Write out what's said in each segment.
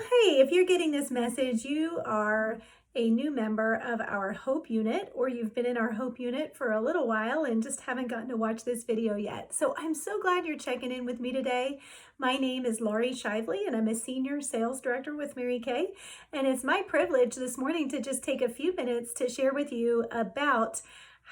Hey, if you're getting this message, you are a new member of our Hope Unit, or you've been in our Hope Unit for a little while and just haven't gotten to watch this video yet. So I'm so glad you're checking in with me today. My name is Laurie Shively, and I'm a Senior Sales Director with Mary Kay. And it's my privilege this morning to just take a few minutes to share with you about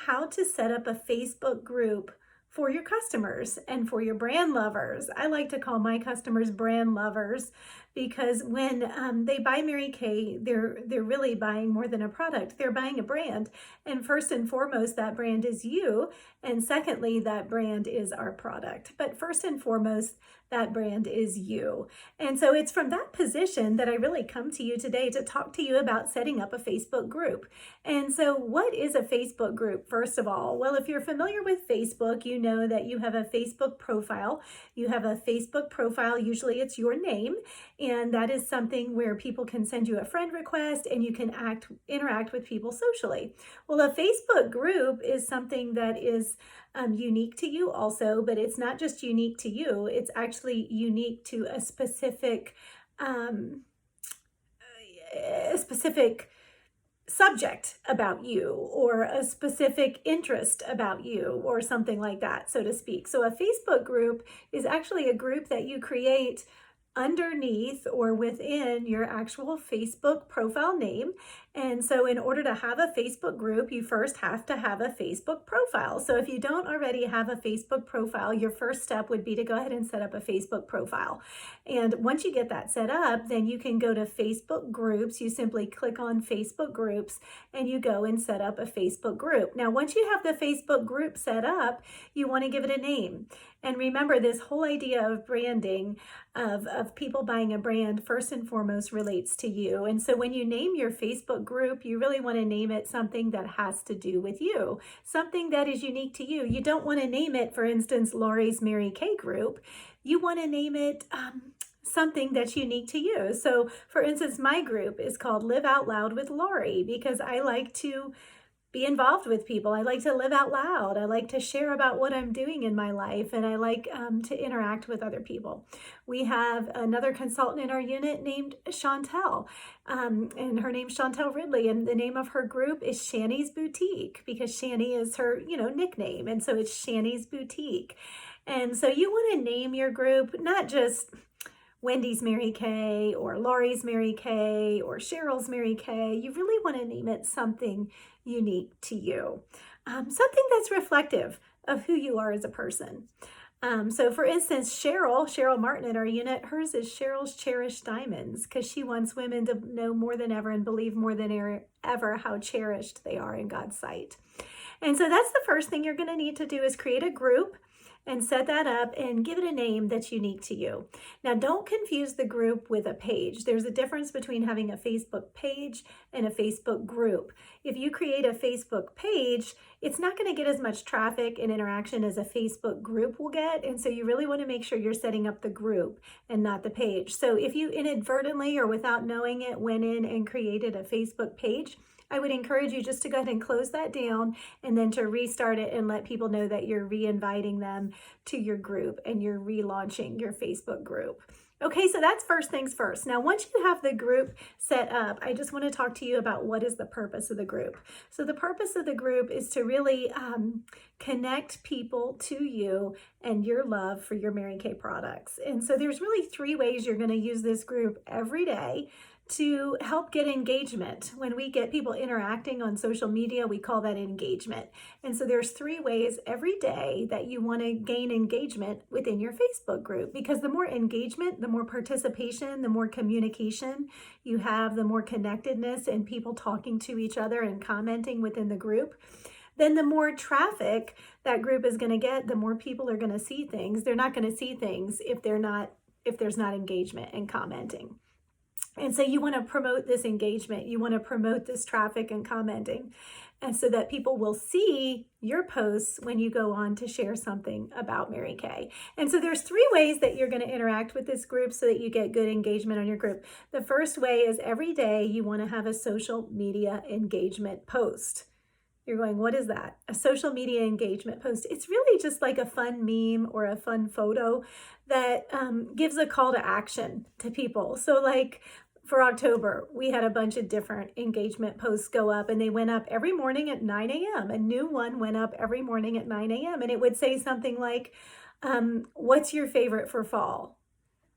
how to set up a Facebook group for your customers and for your brand lovers. I like to call my customers brand lovers because when they buy Mary Kay, they're really buying more than a product. They're buying a brand. And first and foremost, that brand is you. And secondly, that brand is our product. But first and foremost, that brand is you. And so it's from that position that I really come to you today to talk to you about setting up a Facebook group. And so what is a Facebook group, first of all? Well, if you're familiar with Facebook, you know that you have a Facebook profile. You have a Facebook profile, usually it's your name, and that is something where people can send you a friend request and you can interact with people socially. Well, a Facebook group is something that is unique to you also, but it's not just unique to you, it's actually unique to a specific subject about you or a specific interest about you or something like that, so to speak. So a Facebook group is actually a group that you create underneath or within your actual Facebook profile name. And so in order to have a Facebook group, you first have to have a Facebook profile. So if you don't already have a Facebook profile, your first step would be to go ahead and set up a Facebook profile. And once you get that set up, then you can go to Facebook groups. You simply click on Facebook groups and you go and set up a Facebook group. Now, once you have the Facebook group set up, you want to give it a name. And remember, this whole idea of branding, of people buying a brand, first and foremost relates to you. And so when you name your Facebook group, you really want to name it something that has to do with you, something that is unique to you. You don't want to name it, for instance, Laurie's Mary Kay group. You want to name it something that's unique to you. So for instance, my group is called Live Out Loud with Laurie because I like to be involved with people. I like to live out loud. I like to share about what I'm doing in my life, and I like to interact with other people. We have another consultant in our unit named Chantel, and her name's Chantel Ridley, and the name of her group is Shani's Boutique because Shani is her, nickname, and so it's Shani's Boutique. And so you want to name your group not just Wendy's Mary Kay or Laurie's Mary Kay or Cheryl's Mary Kay. You really want to name it something unique to you, something that's reflective of who you are as a person. So for instance, Cheryl Martin in our unit, hers is Cheryl's Cherished Diamonds because she wants women to know more than ever and believe more than ever how cherished they are in God's sight. And so that's the first thing you're going to need to do is create a group and set that up and give it a name that's unique to you. Now, don't confuse the group with a page. There's a difference between having a Facebook page and a Facebook group. If you create a Facebook page, it's not going to get as much traffic and interaction as a Facebook group will get. And so you really want to make sure you're setting up the group and not the page. So if you inadvertently or without knowing it went in and created a Facebook page, I would encourage you just to go ahead and close that down and then to restart it and let people know that you're re-inviting them to your group and you're relaunching your Facebook group. Okay, so that's first things first. Now, once you have the group set up, I just want to talk to you about what is the purpose of the group. So the purpose of the group is to really connect people to you and your love for your Mary Kay products. And so there's really 3 ways you're going to use this group every day to help get engagement. When we get people interacting on social media, we call that engagement. And so there's 3 ways every day that you want to gain engagement within your Facebook group, because the more engagement, the more participation, the more communication you have, the more connectedness and people talking to each other and commenting within the group, then the more traffic that group is going to get, the more people are going to see things. They're not going to see things if there's not engagement and commenting. And so you want to promote this engagement. You want to promote this traffic and commenting, and so that people will see your posts when you go on to share something about Mary Kay. And so there's 3 ways that you're going to interact with this group so that you get good engagement on your group. The first way is every day you want to have a social media engagement post. You're going, what is that? A social media engagement post. It's really just like a fun meme or a fun photo that gives a call to action to people. So like for October, we had a bunch of different engagement posts go up, and they went up every morning at 9 a.m. A new one went up every morning at 9 a.m. And it would say something like, what's your favorite for fall?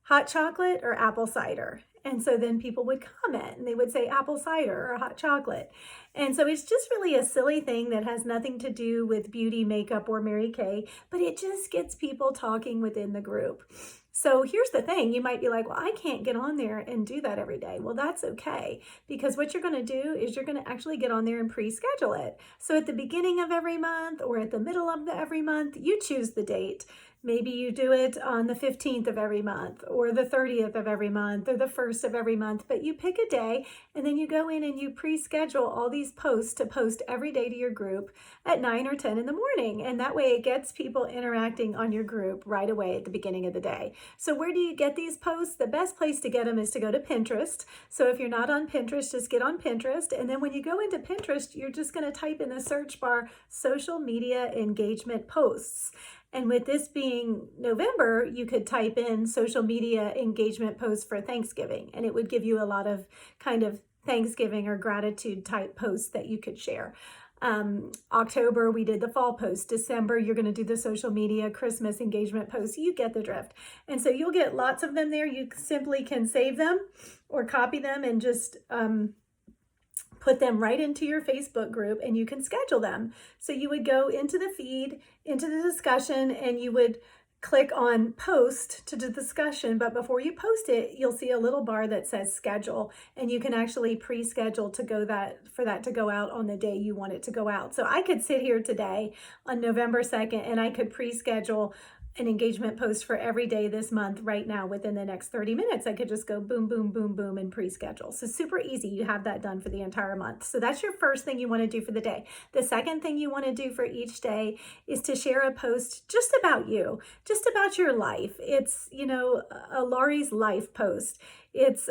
Hot chocolate or apple cider? And so then people would comment and they would say apple cider or hot chocolate. And so it's just really a silly thing that has nothing to do with beauty, makeup, or Mary Kay, but it just gets people talking within the group. So here's the thing, you might be like, well, I can't get on there and do that every day. Well, that's okay, because what you're going to do is you're going to actually get on there and pre-schedule it. So at the beginning of every month or at the middle of every month, you choose the date. Maybe you do it on the 15th of every month or the 30th of every month or the 1st of every month, but you pick a day and then you go in and you pre-schedule all these posts to post every day to your group at 9 or 10 in the morning. And that way it gets people interacting on your group right away at the beginning of the day. So where do you get these posts? The best place to get them is to go to Pinterest. So if you're not on Pinterest, just get on Pinterest. And then when you go into Pinterest, you're just going to type in the search bar, social media engagement posts. And with this being November, you could type in social media engagement posts for Thanksgiving, and it would give you a lot of kind of Thanksgiving or gratitude type posts that you could share. October, we did the fall post. December, you're going to do the social media Christmas engagement posts. You get the drift. And so you'll get lots of them there. You simply can save them or copy them and just put them right into your Facebook group, and you can schedule them. So you would go into the feed, into the discussion, and you would click on post to the discussion. But before you post it, you'll see a little bar that says schedule, and you can actually pre-schedule to go for that to go out on the day you want it to go out. So I could sit here today on November 2nd and I could pre-schedule an engagement post for every day this month right now within the next 30 minutes. I could just go boom, boom, boom, boom and pre-schedule. So super easy. You have that done for the entire month. So that's your first thing you want to do for the day. The second thing you want to do for each day is to share a post just about you, just about your life. It's, a Laurie's life post. It's,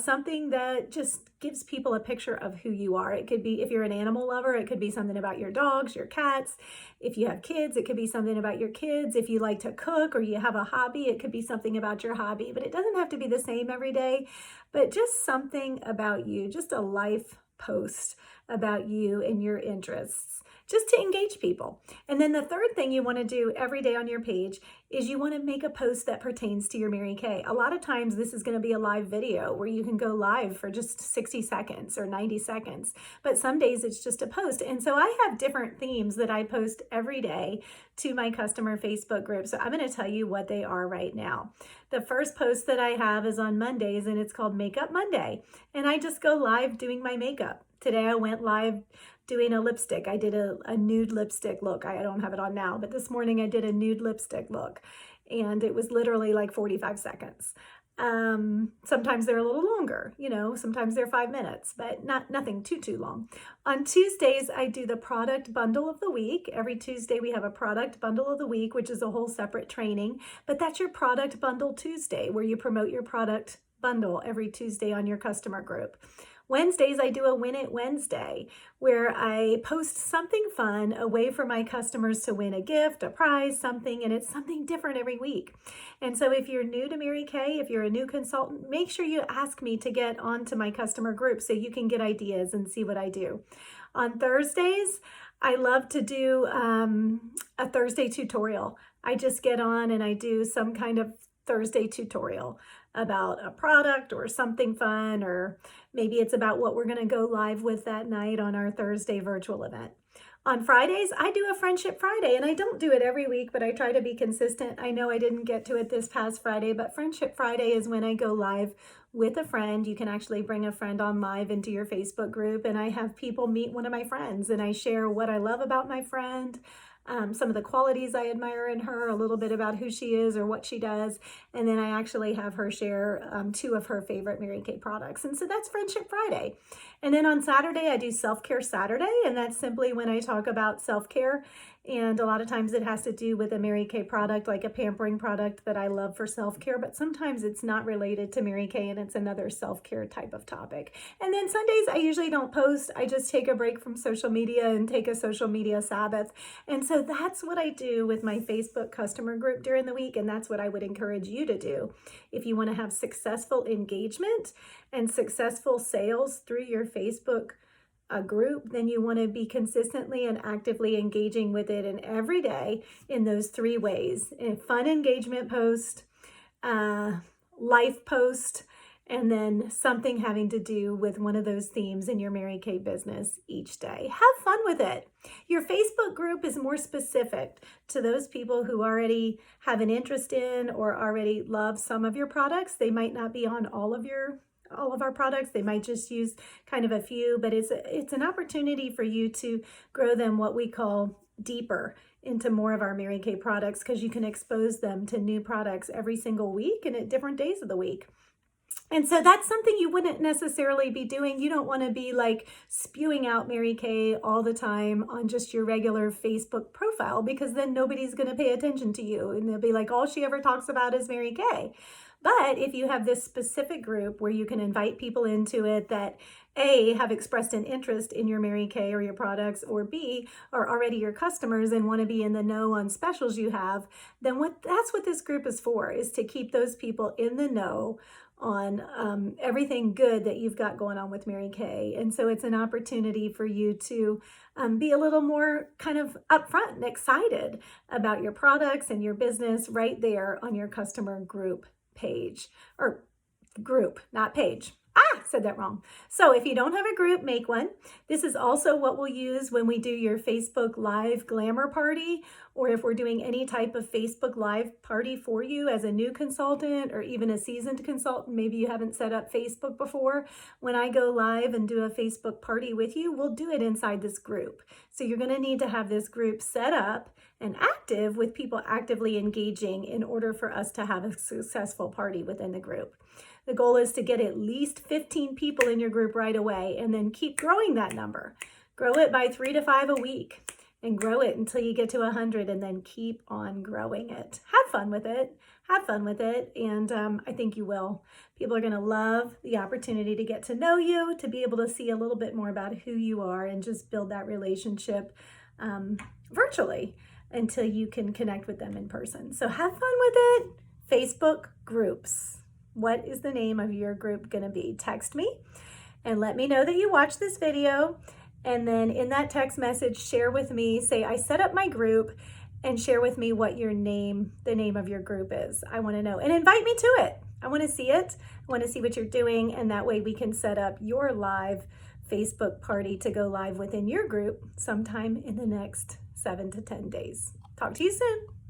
something that just gives people a picture of who you are. It could be, if you're an animal lover, it could be something about your dogs, your cats. If you have kids, it could be something about your kids. If you like to cook or you have a hobby, it could be something about your hobby. But it doesn't have to be the same every day, but just something about you, just a life post about you and your interests, just to engage people. And then the third thing you want to do every day on your page is you want to make a post that pertains to your Mary Kay. A lot of times this is going to be a live video where you can go live for just 60 seconds or 90 seconds, but some days it's just a post. And so I have different themes that I post every day to my customer Facebook group. So I'm going to tell you what they are right now. The first post that I have is on Mondays, and it's called Makeup Monday. And I just go live doing my makeup. Today I went live doing a lipstick. I did a nude lipstick look. I don't have it on now, but this morning I did a nude lipstick look, and it was literally like 45 seconds. Sometimes they're a little longer, sometimes they're 5 minutes, but nothing too long. On Tuesdays, I do the product bundle of the week. Every Tuesday we have a product bundle of the week, which is a whole separate training, but that's your product bundle Tuesday, where you promote your product bundle every Tuesday on your customer group. Wednesdays, I do a Win It Wednesday, where I post something fun, a way for my customers to win a gift, a prize, something, and it's something different every week. And so if you're new to Mary Kay, if you're a new consultant, make sure you ask me to get onto my customer group so you can get ideas and see what I do. On Thursdays, I love to do a Thursday tutorial. I just get on and I do some kind of Thursday tutorial about a product or something fun, or maybe it's about what we're going to go live with that night on our Thursday virtual event. On Fridays, I do a Friendship Friday, and I don't do it every week, but I try to be consistent. I know I didn't get to it this past Friday, but Friendship Friday is when I go live with a friend. You can actually bring a friend on live into your Facebook group, and I have people meet one of my friends, and I share what I love about my friend, some of the qualities I admire in her, a little bit about who she is or what she does, and then I actually have her share 2 of her favorite Mary Kay products. And so that's Friendship Friday. And then on Saturday, I do Self-Care Saturday, and that's simply when I talk about self-care And a lot of times it has to do with a Mary Kay product, like a pampering product that I love for self-care, but sometimes it's not related to Mary Kay and it's another self-care type of topic. And then Sundays, I usually don't post. I just take a break from social media and take a social media Sabbath. And so that's what I do with my Facebook customer group during the week. And that's what I would encourage you to do. If you want to have successful engagement and successful sales through your Facebook group, then you want to be consistently and actively engaging with it and every day in those 3 ways: a fun engagement post, life post, and then something having to do with one of those themes in your Mary Kay business each day. Have fun with it. Your Facebook group is more specific to those people who already have an interest in or already love some of your products. They might not be on all of our products. They might just use kind of a few, but it's an opportunity for you to grow them what we call deeper into more of our Mary Kay products, because you can expose them to new products every single week and at different days of the week. And so that's something you wouldn't necessarily be doing. You don't want to be like spewing out Mary Kay all the time on just your regular Facebook profile, because then nobody's going to pay attention to you and they'll be like, all she ever talks about is Mary Kay. But if you have this specific group where you can invite people into it that A, have expressed an interest in your Mary Kay or your products, or B, are already your customers and want to be in the know on specials you have, then that's what this group is for, is to keep those people in the know on everything good that you've got going on with Mary Kay. And so it's an opportunity for you to be a little more kind of upfront and excited about your products and your business right there on your customer group page, or group, not page. Said that wrong. So if you don't have a group, make one. This is also what we'll use when we do your Facebook Live Glamour Party, or if we're doing any type of Facebook Live party for you as a new consultant or even a seasoned consultant. Maybe you haven't set up Facebook before. When I go live and do a Facebook party with you, we'll do it inside this group. So you're going to need to have this group set up and active, with people actively engaging, in order for us to have a successful party within the group. The goal is to get at least 15 people in your group right away, and then keep growing that number. Grow it by 3 to 5 a week, and grow it until you get to 100, and then keep on growing it. Have fun with it. Have fun with it, and I think you will. People are going to love the opportunity to get to know you, to be able to see a little bit more about who you are, and just build that relationship virtually until you can connect with them in person. So have fun with it. Facebook groups. What is the name of your group going to be? Text me and let me know that you watched this video. And then in that text message, share with me, say, I set up my group, and share with me what the name of your group is. I want to know, and invite me to it. I want to see it. I want to see what you're doing. And that way we can set up your live Facebook party to go live within your group sometime in the next 7 to 10 days. Talk to you soon.